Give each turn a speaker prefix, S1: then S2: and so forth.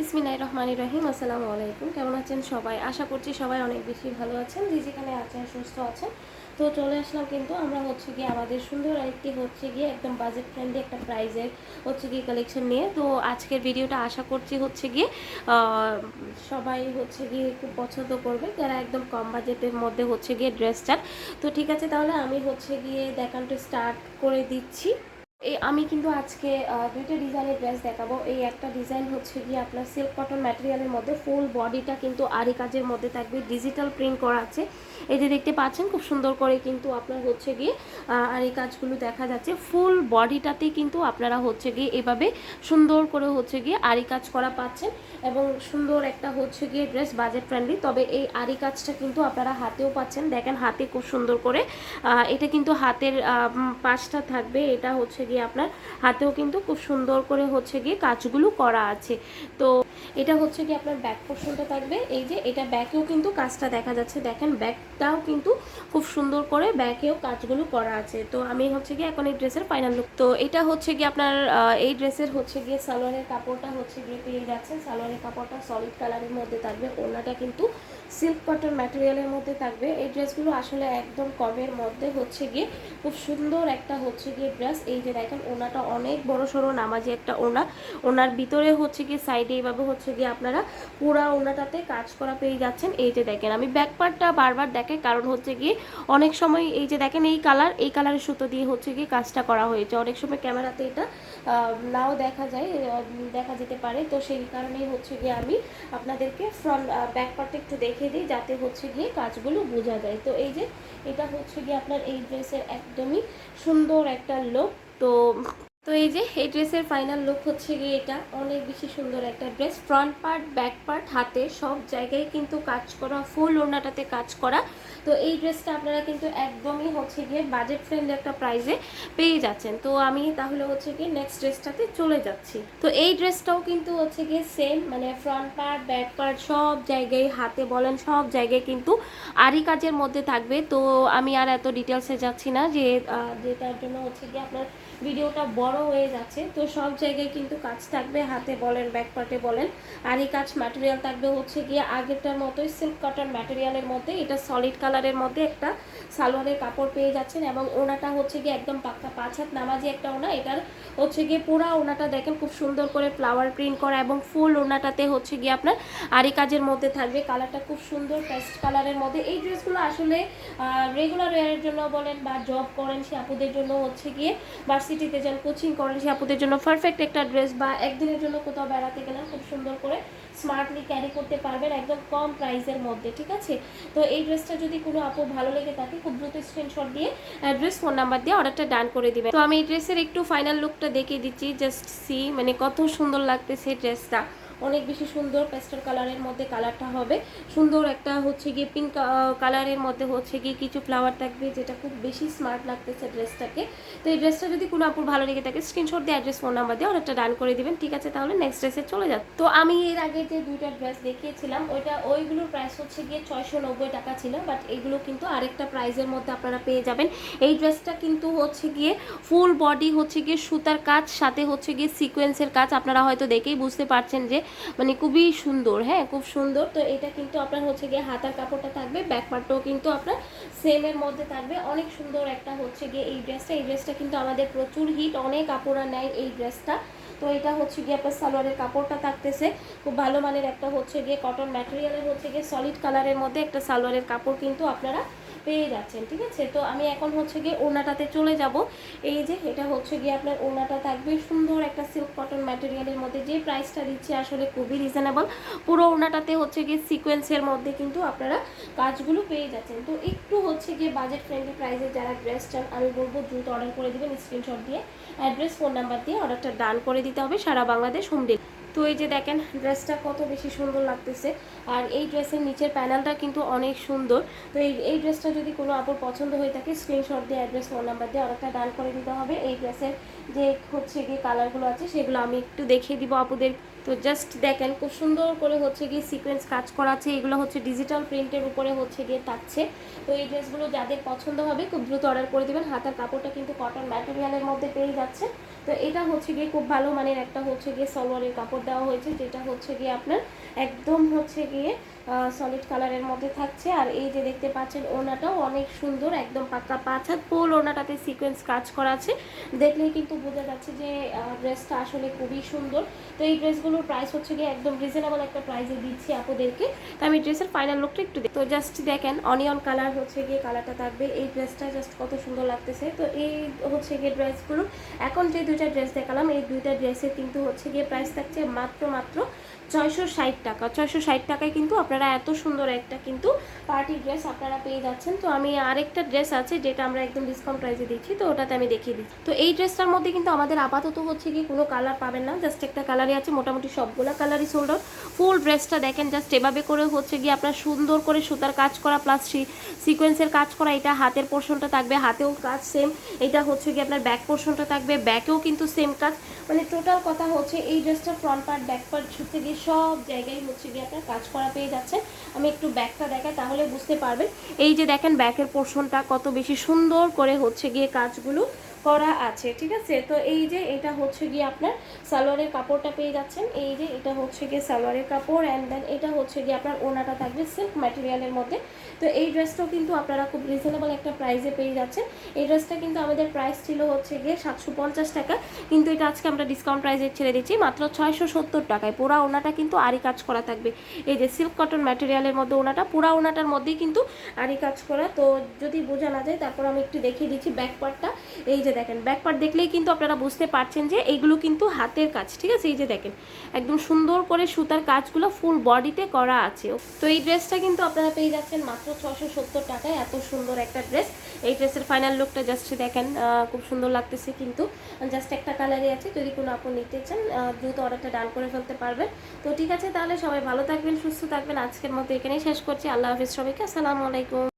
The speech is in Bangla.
S1: বিসমিল্লাহির রহমানির রহিম। আসসালামু আলাইকুম। কেমন আছেন সবাই? আশা করছি সবাই অনেক বেশি ভালো আছেন, যে যেখানে আছেন সুস্থ আছেন। তো চলে আসলাম কিন্তু আমরা আমাদের সুন্দর আরেকটি একদম বাজেট ফ্রেন্ডলি একটা প্রাইজের কালেকশন নিয়ে। তো আজকের ভিডিওটা আশা করছি সবাই খুব পছন্দ করবে, যারা একদম কম বাজেটের মধ্যে ড্রেস চান। তো ঠিক আছে, তাহলে আমি দেখানটা স্টার্ট করে দিচ্ছি। আমি কিন্তু আজকে দুইটা ডিজাইনের ড্রেস দেখাবো। এই একটা ডিজাইন আপনার সিল্ক কটন ম্যাটেরিয়ালের মধ্যে, ফুল বডিটা কিন্তু আরি কাজের মধ্যে থাকবে, ডিজিটাল প্রিন্ট করা আছে। এই যে দেখতে পাচ্ছেন খুব সুন্দর করে কিন্তু আপনার আরি কাজগুলো দেখা যাচ্ছে। ফুল বডিটাতেই কিন্তু আপনারা এভাবে সুন্দর করে আরি কাজ করা পাচ্ছেন, এবং সুন্দর একটা ড্রেস, বাজেট ফ্রেন্ডলি। তবে এই আরি কাজটা কিন্তু আপনারা হাতেও পাচ্ছেন। দেখেন হাতে খুব সুন্দর করে এটা কিন্তু হাতের পাশটা থাকবে, এটা আপনার হাতেও কিন্তু খুব সুন্দর করে কাজগুলো করা আছে। তো এটা আপনার ব্যাক পোর্শনটা থাকবে। এই যে এটা ব্যাকেও কিন্তু কাজটা দেখা যাচ্ছে, দেখেন ব্যাকটাও কিন্তু খুব সুন্দর করে ব্যাকেও কাজগুলো করা আছে। তো আমি এখন এই ড্রেসের ফাইনাল লুক। তো এটা আপনার এই ড্রেসের সালোয়ারের কাপড়টা পেয়ে যাচ্ছে। সালোয়ারের কাপড়টা সলিড কালারের মধ্যে থাকবে, ওড়নাটা কিন্তু সিল্ক কটন ম্যাটেরিয়ালের মধ্যে থাকবে। এই ড্রেসগুলো আসলে একদম কমের মধ্যে খুব সুন্দর একটা ড্রেস। এই যে দেখেন ওনাটা অনেক বড় সড়ো নামাজি একটা ওনা, ওনার ভিতরে সাইডে এইভাবে আপনারা পুরা ওনাটাতে কাজ করা পেয়ে যাচ্ছেন। এই যে দেখেন আমি ব্যাক পার্টটা বারবার দেখাই, কারণ অনেক সময় এই যে দেখেন এই কালারের সুতো দিয়ে কাজটা করা হয়েছে। অনেক সময় ক্যামেরাতে এটা নাও দেখা যায়, দেখা যেতে পারে। তো সেই কারণেই আমি আপনাদেরকে ফ্রন্ট ব্যাক পার্টটা একটু দেখিয়ে দিই, যাতে কাজগুলো বোঝা যায়। তো এই যে এটা আপনার এই ড্রেসের একদমই সুন্দর একটা লুক। তো তো এই যে এই ড্রেসের ফাইনাল লুক এটা অনেক বেশি সুন্দর একটা dress. Front part, back part, হাতে সব জায়গায় কিন্তু কাজ করা, ফুল ওড়নাটাতে কাজ করা। তো এই ড্রেসটা আপনারা কিন্তু একদমই বাজেট ফ্রেন্ডলি একটা প্রাইসে পেয়ে যাচ্ছেন। তো আমি তাহলে নেক্সট ড্রেসটাতে চলে যাচ্ছি। তো এই ড্রেসটাও কিন্তু সেম, মানে ফ্রন্ট পার্ট, ব্যাক পার্ট সব জায়গায়, হাতে বলেন সব জায়গায় কিন্তু আরি কাজের মধ্যে থাকবে। তো আমি আর এত ডিটেলসে যাচ্ছি না, যেটার জন্য আপনার ভিডিওটা বড় হয়ে যাচ্ছে। তো সব জায়গায় কিন্তু কাজ থাকবে, হাতে বলেন ব্যাক পার্টে বলেন। আর এই কাজ ম্যাটেরিয়াল থাকবে আগেরটার মতোই সিল্ক কটন ম্যাটেরিয়ালের মধ্যে। এটা সলিড কালারের মধ্যে একটা সালোয়ারের কাপড় পেয়ে যাচ্ছেন, এবং ওনাটা একদম পাক্কা 5 হাত নামাজি একটা ওনা। এটার পুরা ওনাটা দেখেন খুব সুন্দর করে ফ্লাওয়ার প্রিন্ট করা, এবং ফুল ওনাটাতে আপনার আরি কাজের মধ্যে থাকবে। কালারটা খুব সুন্দর পেস্ট কালারের মধ্যে। এই ড্রেসগুলো আসলে রেগুলার ওয়ারের জন্য বলেন, বা জব করেন সে আপুদের জন্য ভার্সিটিতে যান, কোচিং করেন সে আপুদের জন্য পারফেক্ট একটা ড্রেস। বা একদিনের জন্য কোথাও বেড়াতে গেলেন, খুব সুন্দর করে স্মার্টলি ক্যারি করতে পারবেন একদম কম প্রাইসের মধ্যে, ঠিক আছে। তো এই ড্রেসটা যদি কোনো আপু ভালো লেগে থাকে, খুব দ্রুত স্ক্রিনশট দিয়ে অ্যাড্রেস, ফোন নাম্বার দিয়ে অর্ডারটা ডান করে দিবেন। তো আমি এই ড্রেসের একটু ফাইনাল লুকটা দেখিয়ে দিচ্ছি, জাস্ট সি, মানে কত সুন্দর লাগতেছে ড্রেসটা। অনেক বেশি সুন্দর পেস্টাল কালারের মধ্যে কালারটা হবে। সুন্দর একটা পিঙ্ক কালারের মধ্যে কিছু ফ্লাওয়ার থাকবে, যেটা খুব বেশি স্মার্ট লাগতেছে ড্রেসটাকে। তো এই ড্রেসটা যদি কোনো আপুর ভালো লেগে থাকে, স্ক্রিনশট দিয়ে অ্যাড্রেস, ফোন নাম্বার দিয়ে অর্ডারটা ডান করে দিবেন, ঠিক আছে। তাহলে নেক্সট ড্রেসে চলে যাচ্ছে। তো আমি এর আগে যে দুইটা ড্রেস দেখিয়েছিলাম, ওইগুলোর প্রাইস 690 টাকা ছিল, বাট এইগুলো কিন্তু আরেকটা প্রাইসের মধ্যে আপনারা পেয়ে যাবেন। এই ড্রেসটা কিন্তু ফুল বডি সুতার কাজ, সাথে সিকোয়েন্সের কাজ। আপনারা হয়তো দেখেই বুঝতে পারছেন যে মানে খুবই সুন্দর, হ্যাঁ খুব সুন্দর। তো এটা কিন্তু আপনার হাতার কাপড়টা থাকবে, ব্যাক পার্টটাও কিন্তু আপনার সেমের মধ্যে থাকবে। অনেক সুন্দর একটা এই ড্রেসটা কিন্তু আমাদের প্রচুর হিট, অনেক আপুরা নেয় এই ড্রেসটা। তো এটা আপনার সালোয়ারের কাপড়টা থাকতেছে খুব ভালো মানের একটা কটন ম্যাটেরিয়ালের সলিড কালারের মধ্যে একটা সালোয়ারের কাপড় কিন্তু আপনারা পেয়ে যাচ্ছেন, ঠিক আছে। তো আমি এখন ওড়নাটাতে চলে যাব। এই যে এটা আপনার ওড়নাটা থাকবে সুন্দর একটা সিল্ক কটন ম্যাটেরিয়ালের মধ্যে। যে প্রাইসটা দিচ্ছে আসলে খুবই রিজনেবল। পুরো ওড়নাটাতে সিকোয়েন্সের মধ্যে কিন্তু আপনারা কাজগুলো পেয়ে যাচ্ছেন। তো একটু বাজেট ফ্রেন্ডলি প্রাইসে যারা ড্রেস চান, আমি বলবো দ্রুত অর্ডার করে দিবেন, স্ক্রিনশট দিয়ে অ্যাড্রেস, ফোন নাম্বার দিয়ে অর্ডারটা ডান করে দিতে হবে, সারা বাংলাদেশ হোম ডেলিভারি। তো এই যে দেখেন ড্রেসটা কত বেশি সুন্দর লাগতেছে, আর এই ড্রেসের নিচের প্যানেলটা কিন্তু অনেক সুন্দর। তো এই ড্রেসটা যদি কোনো আপুর পছন্দ হয়ে থাকে, স্ক্রিনশট দিয়ে অ্যাড্রেস, ফোন নাম্বার দিয়ে অর্ডারটা ডান করে দিতে হবে। এই ড্রেসের যে কালারগুলো আছে সেগুলো আমি একটু দেখিয়ে দিব আপুদের। তো জাস্ট দেখেন খুব সুন্দর করে সিকোয়েন্স কাজ করা আছে। এগুলো ডিজিটাল প্রিন্টের উপরে থাকছে। তো এই ড্রেসগুলো যাদের পছন্দ হবে খুব দ্রুত অর্ডার করে দিবেন। হাতার কাপড়টা কিন্তু কটন ম্যাটেরিয়ালের মধ্যে পেয়ে যাচ্ছে। তো এটা হচ্ছে গিয়ে খুব ভালো মানের একটা হচ্ছে গিয়ে সালোয়ারের কাপড় দেওয়া হয়েছে, যেটা হচ্ছে গিয়ে আপনার একদম হচ্ছে গিয়ে সলিড কালারের মধ্যে থাকছে। আর এই যে দেখতে পাচ্ছেন ওড়নাটাও অনেক সুন্দর, একদম পাকা 5 হাত ফুল ওড়নাটাতে সিকোয়েন্স কাজ করা আছে, দেখলেই কিন্তু বোঝা যাচ্ছে যে ড্রেসটা আসলে খুবই সুন্দর। তো এই ড্রেসগুলোর প্রাইস হচ্ছে গিয়ে একদম রিজনেবল একটা প্রাইসে দিচ্ছি আপুদেরকে। তো আমি ড্রেসের ফাইনাল লুকটা একটু তো জাস্ট দেখেন, অনিয়ন কালার হচ্ছে গিয়ে কালারটা থাকবে। এই ড্রেসটা জাস্ট কত সুন্দর লাগতেছে। তো এই হচ্ছে গিয়ে ড্রেসগুলো, এখন যে দুইটা ড্রেস দেখালাম এই দুইটা ড্রেসের কিন্তু হচ্ছে গিয়ে প্রাইস থাকছে মাত্র 660 টাকা। 660 টাকায় কিন্তু আপনারা এত সুন্দর একটা কিন্তু পার্টি ড্রেস আপনারা পেয়ে যাচ্ছেন। তো আমি আরেকটা ড্রেস আছে যেটা আমরা একদম ডিসকাউন্ট প্রাইসে দিচ্ছি, তো ওটাতে আমি দেখিয়ে দিচ্ছি। তো এই ড্রেসটার মধ্যে কিন্তু আমাদের আপাতত হচ্ছে গিয়ে কোনো কালার পাবেন না, জাস্ট একটা কালারই আছে, মোটামুটি সবগুলো কালারই সোল্ড আউট। ফুল ড্রেসটা দেখেন জাস্ট এভাবে করে হচ্ছে গিয়ে আপনার সুন্দর করে সুতার কাজ করা প্লাস সিকোয়েন্সের কাজ করা। এটা হাতের পোর্শনটা থাকবে, হাতেও কাজ সেম। এটা হচ্ছে গিয়ে আপনার ব্যাক পোর্শনটা থাকবে, ব্যাকেও কিন্তু সেম কাজ। মানে টোটাল কথা হচ্ছে এই ড্রেসটা ফ্রন্ট পার্ট ব্যাক পার্ট ছুটতে গিয়ে সব জায়গায় হচ্ছে গিয়ে আপনার কাজ করা পেয়ে যাচ্ছেন। আমি একটু ব্যাকটা দেখাই তাহলে বুঝতে পারবেন। এই যে দেখেন ব্যাকের পোর্শনটা কত বেশি সুন্দর করে হচ্ছে গিয়ে কাজগুলো করা আছে, ঠিক আছে। তো এই যে এটা হচ্ছে গিয়ে আপনার সালোয়ারের কাপড়টা পেয়ে যাচ্ছেন, এই যে এটা হচ্ছে গিয়ে সালোয়ারের কাপড়, অ্যান্ড দেন এটা হচ্ছে গিয়ে আপনার ওনাটা থাকবে সিল্ক ম্যাটেরিয়ালের মধ্যে। তো এই ড্রেসটাও কিন্তু আপনারা খুব রিজনেবল একটা প্রাইসে পেয়ে যাচ্ছেন। এই ড্রেসটা কিন্তু আমাদের প্রাইস ছিল হচ্ছে গিয়ে 750 টাকা, কিন্তু এটা আজকে আমরা ডিসকাউন্ট প্রাইসে ছেড়ে দিচ্ছি মাত্র 670 টাকায়। পুরা ওনাটা কিন্তু আরি কাজ করা থাকবে, এই যে সিল্ক কটন ম্যাটেরিয়ালের মধ্যে ওনাটা, পুরা ওনাটার মধ্যেই কিন্তু আরি কাজ করা। তো যদি বোঝা না যায় তারপর আমি একটু দেখিয়ে দিচ্ছি ব্যাক পার্টটা। এই যে দেখেন ব্যাক পার্ট দেখলেই কিন্তু আপনারা বুঝতে পারছেন যে এইগুলো কিন্তু হাতের কাজ, ঠিক আছে। এই যে দেখেন একদম সুন্দর করে সুতার কাজগুলো ফুল বডিতে করা আছে। তো এই ড্রেসটা কিন্তু আপনারা পেয়ে যাচ্ছেন মাত্র 670 টাকায়, এত সুন্দর একটা ড্রেস। এই ড্রেসের ফাইনাল লুকটা জাস্ট দেখেন, খুব সুন্দর লাগতেছে, কিন্তু জাস্ট একটা কালারই আছে। যদি কোনো আপনি নিতে চান দ্রুত অর্ডারটা ডান করে ফেলতে পারবেন। তো ঠিক আছে, তাহলে সবাই ভালো থাকবেন, সুস্থ থাকবেন। আজকের মতো এখানেই শেষ করছি। আল্লাহ হাফিজ সবাইকে, আসসালামু আলাইকুম।